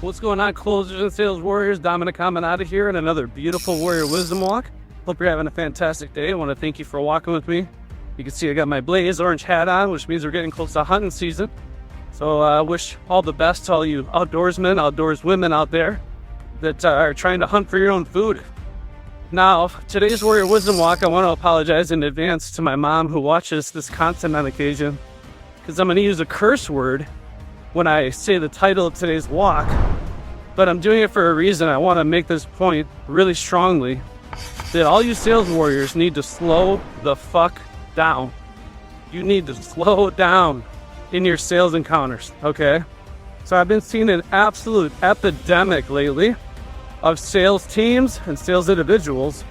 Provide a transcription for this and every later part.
What's going on, closers and sales warriors? Dominic Caminata here in another beautiful Warrior Wisdom Walk. Hope you're having a fantastic day. I want to thank you for walking with me. You can see I got my Blaze orange hat on, which means we're getting close to hunting season. So I wish all the best to all you outdoorsmen, outdoors women out there that are trying to hunt for your own food. Now, today's Warrior Wisdom Walk, I want to apologize in advance to my mom who watches this content on occasion, because I'm going to use a curse word when I say the title of today's walk, but I'm doing it for a reason. I want to make this point really strongly that all you sales warriors need to slow the fuck down. You need to slow down in your sales encounters, okay? So I've been seeing an absolute epidemic lately of sales teams and sales individuals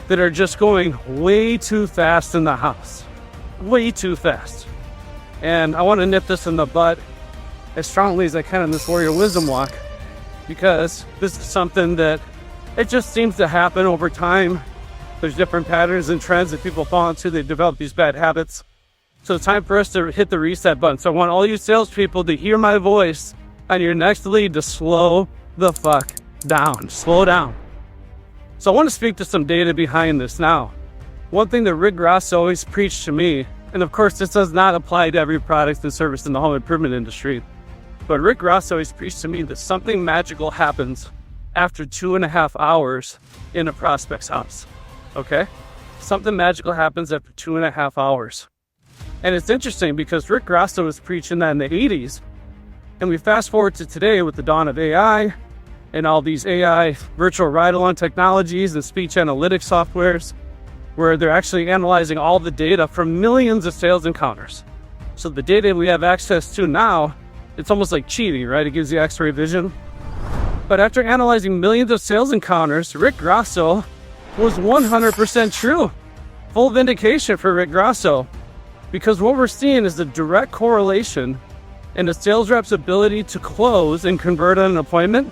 that are just going way too fast in the house. Way too fast. And I want to nip this in the butt as strongly as I can in this Warrior Wisdom Walk, because this is something that it just seems to happen over time. There's different patterns and trends that people fall into. They develop these bad habits. So it's time for us to hit the reset button. So I want all you salespeople to hear my voice on your next lead to slow the fuck down. Slow down. So I want to speak to some data behind this now. One thing that Rick Ross always preached to me, and of course this does not apply to every product and service in the home improvement industry, but Rick Ross always preached to me that something magical happens after 2.5 hours in a prospect's house, okay? Something magical happens after 2.5 hours. And it's interesting because Rick Ross was preaching that in the 80s, and we fast forward to today with the dawn of AI and all these AI virtual ride-along technologies and speech analytics softwares, where they're actually analyzing all the data from millions of sales encounters. So the data we have access to now, it's almost like cheating, right? It gives you X-ray vision. But after analyzing millions of sales encounters, Rick Grosso was 100% true. Full vindication for Rick Grosso. Because what we're seeing is a direct correlation in a sales rep's ability to close and convert on an appointment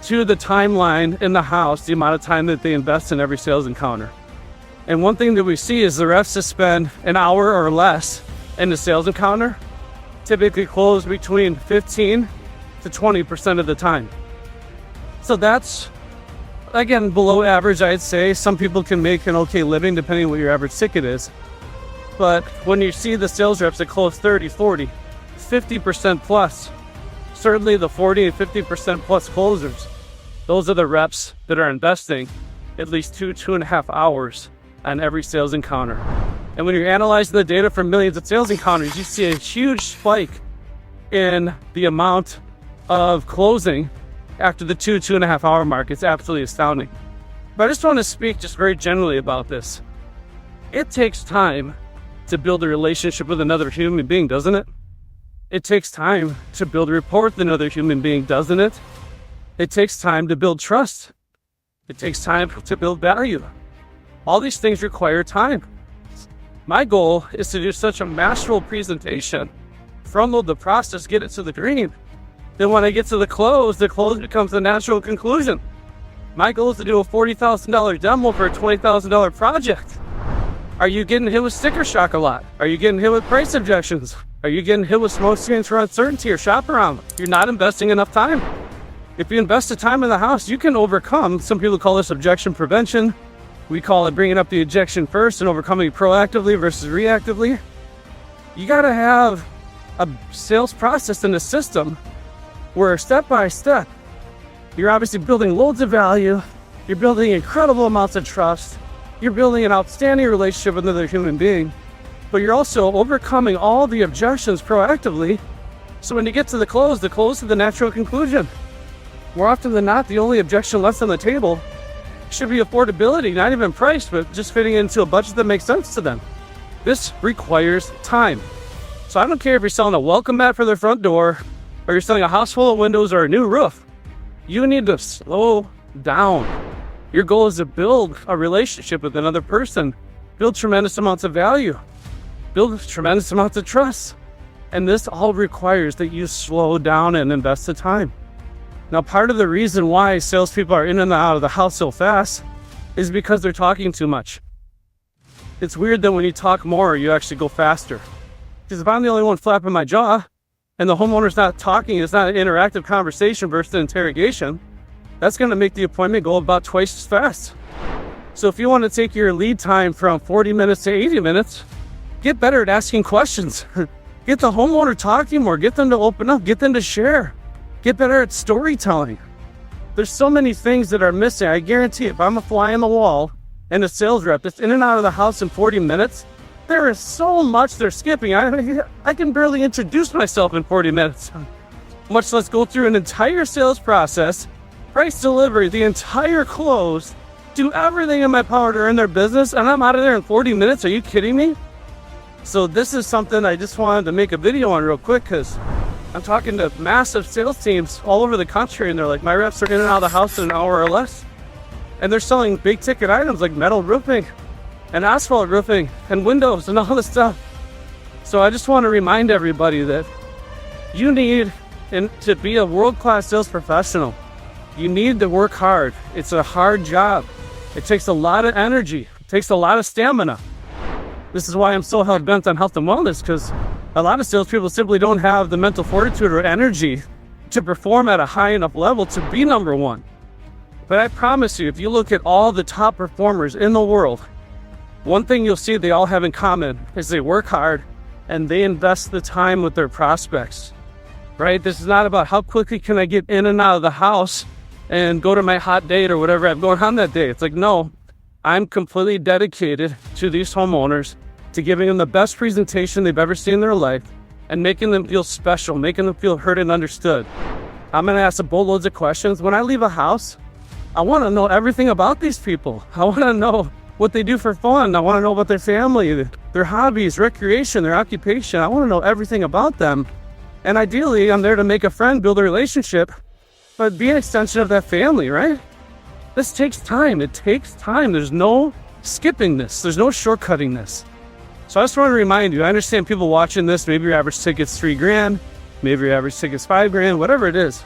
to the timeline in the house, the amount of time that they invest in every sales encounter. And one thing that we see is the reps that spend an hour or less in the sales encounter typically close between 15 to 20% of the time. So that's, again, below average, I'd say. Some people can make an okay living depending on what your average ticket is. But when you see the sales reps that close 30, 40, 50% plus, certainly the 40 and 50% plus closers, those are the reps that are investing at least 2.5 hours on every sales encounter. And when you're analyzing the data from millions of sales encounters, you see a huge spike in the amount of closing after the 2.5 hour mark. It's absolutely astounding. But I just want to speak just very generally about this. It takes time to build a relationship with another human being, doesn't it? It takes time to build a rapport with another human being, doesn't it? It takes time to build trust. It takes time to build value. All these things require time. My goal is to do such a masterful presentation, front load the process, get it to the dream. Then when I get to the close becomes the natural conclusion. My goal is to do a $40,000 demo for a $20,000 project. Are you getting hit with sticker shock a lot? Are you getting hit with price objections? Are you getting hit with smoke screens for uncertainty or shop around? You're not investing enough time. If you invest the time in the house, you can overcome. Some people call this objection prevention. We call it bringing up the objection first and overcoming proactively versus reactively. You got to have a sales process and a system where step by step, you're obviously building loads of value, you're building incredible amounts of trust, you're building an outstanding relationship with another human being, but you're also overcoming all the objections proactively. So when you get to the close is the natural conclusion. More often than not, the only objection left on the table should be affordability, not even price, but just fitting into a budget that makes sense to them. This requires time. So I don't care if you're selling a welcome mat for their front door, or you're selling a house full of windows or a new roof. You need to slow down. Your goal is to build a relationship with another person, build tremendous amounts of value, build tremendous amounts of trust. And this all requires that you slow down and invest the time. Now, part of the reason why salespeople are in and out of the house so fast is because they're talking too much. It's weird that when you talk more, you actually go faster. Because if I'm the only one flapping my jaw, and the homeowner's not talking, it's not an interactive conversation versus an interrogation, that's going to make the appointment go about twice as fast. So if you want to take your lead time from 40 minutes to 80 minutes, get better at asking questions. Get the homeowner talking more, get them to open up, get them to share, get better at storytelling. There's so many things that are missing. I guarantee if I'm a fly on the wall and a sales rep that's in and out of the house in 40 minutes, there is so much they're skipping. I can barely introduce myself in 40 minutes, much less go through an entire sales process, price delivery, the entire close, do everything in my power to earn their business, and I'm out of there in 40 minutes. Are you kidding me? So this is something I just wanted to make a video on real quick, because I'm talking to massive sales teams all over the country, and they're like, my reps are in and out of the house in an hour or less. And they're selling big ticket items like metal roofing and asphalt roofing and windows and all this stuff. So I just want to remind everybody that you need to be a world-class sales professional. You need to work hard. It's a hard job. It takes a lot of energy. It takes a lot of stamina. This is why I'm so hell-bent on health and wellness, because a lot of salespeople simply don't have the mental fortitude or energy to perform at a high enough level to be number one. But I promise you, if you look at all the top performers in the world, one thing you'll see they all have in common is they work hard and they invest the time with their prospects, right? This is not about how quickly can I get in and out of the house and go to my hot date or whatever I'm going on that day. It's like, no, I'm completely dedicated to these homeowners, to giving them the best presentation they've ever seen in their life and making them feel special, making them feel heard and understood. I'm going to ask boatloads of questions. When I leave a house, I want to know everything about these people. I want to know what they do for fun. I want to know about their family, their hobbies, recreation, their occupation. I want to know everything about them. And ideally, I'm there to make a friend, build a relationship, but be an extension of that family, right? This takes time. It takes time. There's no skipping this. There's no shortcutting this. So I just want to remind you, I understand people watching this, maybe your average ticket's $3,000, maybe your average ticket's $5,000, whatever it is.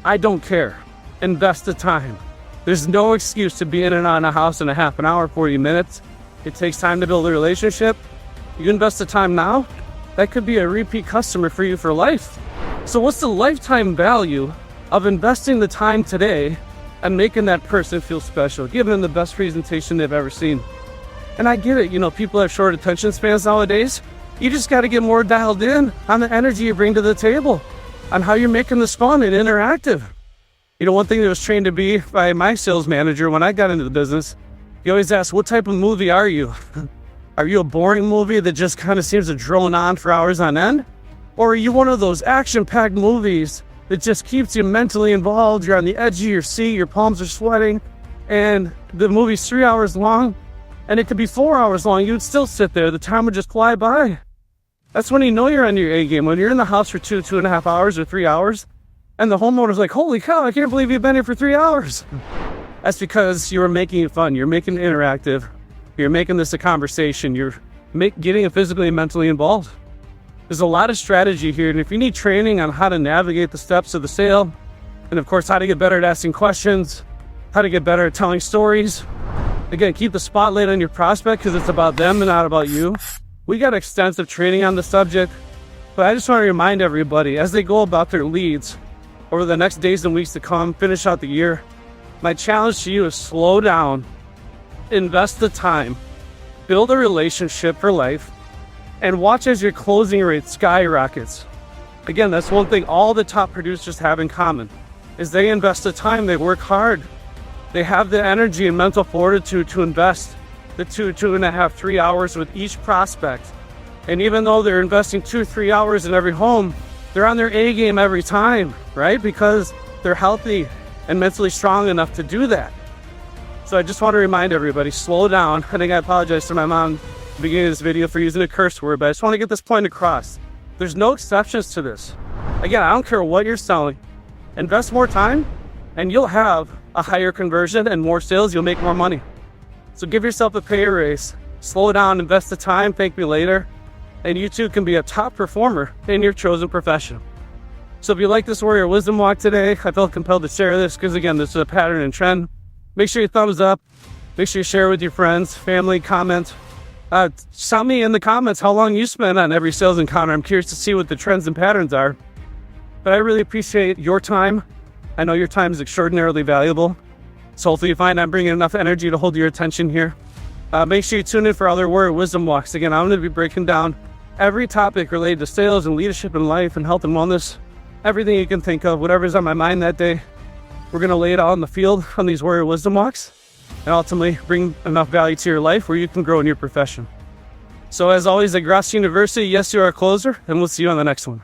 I don't care. Invest the time. There's no excuse to be in and out of a house in a half an hour, 40 minutes. It takes time to build a relationship. You invest the time now, that could be a repeat customer for you for life. So what's the lifetime value of investing the time today and making that person feel special, giving them the best presentation they've ever seen? And I get it, people have short attention spans nowadays. You just got to get more dialed in on the energy you bring to the table, on how you're making this fun and interactive. One thing that was trained to be by my sales manager when I got into the business, he always asked, what type of movie are you? Are you a boring movie that just kind of seems to drone on for hours on end? Or are you one of those action-packed movies that just keeps you mentally involved? You're on the edge of your seat, your palms are sweating, and the movie's 3 hours long, and it could be 4 hours long. You would still sit there. The time would just fly by. That's when you know you're on your A game. When you're in the house for 2.5 hours or 3 hours, and the homeowner's like, holy cow, I can't believe you've been here for 3 hours. That's because you were making it fun. You're making it interactive. You're making this a conversation. You're getting it physically and mentally involved. There's a lot of strategy here. And if you need training on how to navigate the steps of the sale, and of course, how to get better at asking questions, how to get better at telling stories, again, keep the spotlight on your prospect because it's about them and not about you. We got extensive training on the subject, but I just want to remind everybody as they go about their leads over the next days and weeks to come, finish out the year, my challenge to you is slow down, invest the time, build a relationship for life, and watch as your closing rate skyrockets. Again, that's one thing all the top producers have in common, is they invest the time, they work hard. They have the energy and mental fortitude to invest the 2.5, 3 hours with each prospect. And even though they're investing 2-3 hours in every home, they're on their A game every time, right? Because they're healthy and mentally strong enough to do that. So I just want to remind everybody, slow down. I think I apologize to my mom at the beginning of this video for using a curse word, but I just want to get this point across. There's no exceptions to this. Again, I don't care what you're selling. Invest more time and you'll have a higher conversion and more sales. You'll make more money. So give yourself a pay raise, slow down, invest the time, thank me later, and you too can be a top performer in your chosen profession. So if you like this Warrior Wisdom Walk today, I felt compelled to share this because again, this is a pattern and trend. Make sure you thumbs up, make sure you share with your friends, family, comment. Tell me in the comments how long you spend on every sales encounter. I'm curious to see what the trends and patterns are. But I really appreciate your time. I know your time is extraordinarily valuable. So hopefully you find I'm bringing enough energy to hold your attention here. Make sure you tune in for other Warrior Wisdom Walks. Again, I'm going to be breaking down every topic related to sales and leadership and life and health and wellness. Everything you can think of, whatever's on my mind that day. We're going to lay it out in the field on these Warrior Wisdom Walks and ultimately bring enough value to your life where you can grow in your profession. So as always, at Gross University, yes, you're a closer, and we'll see you on the next one.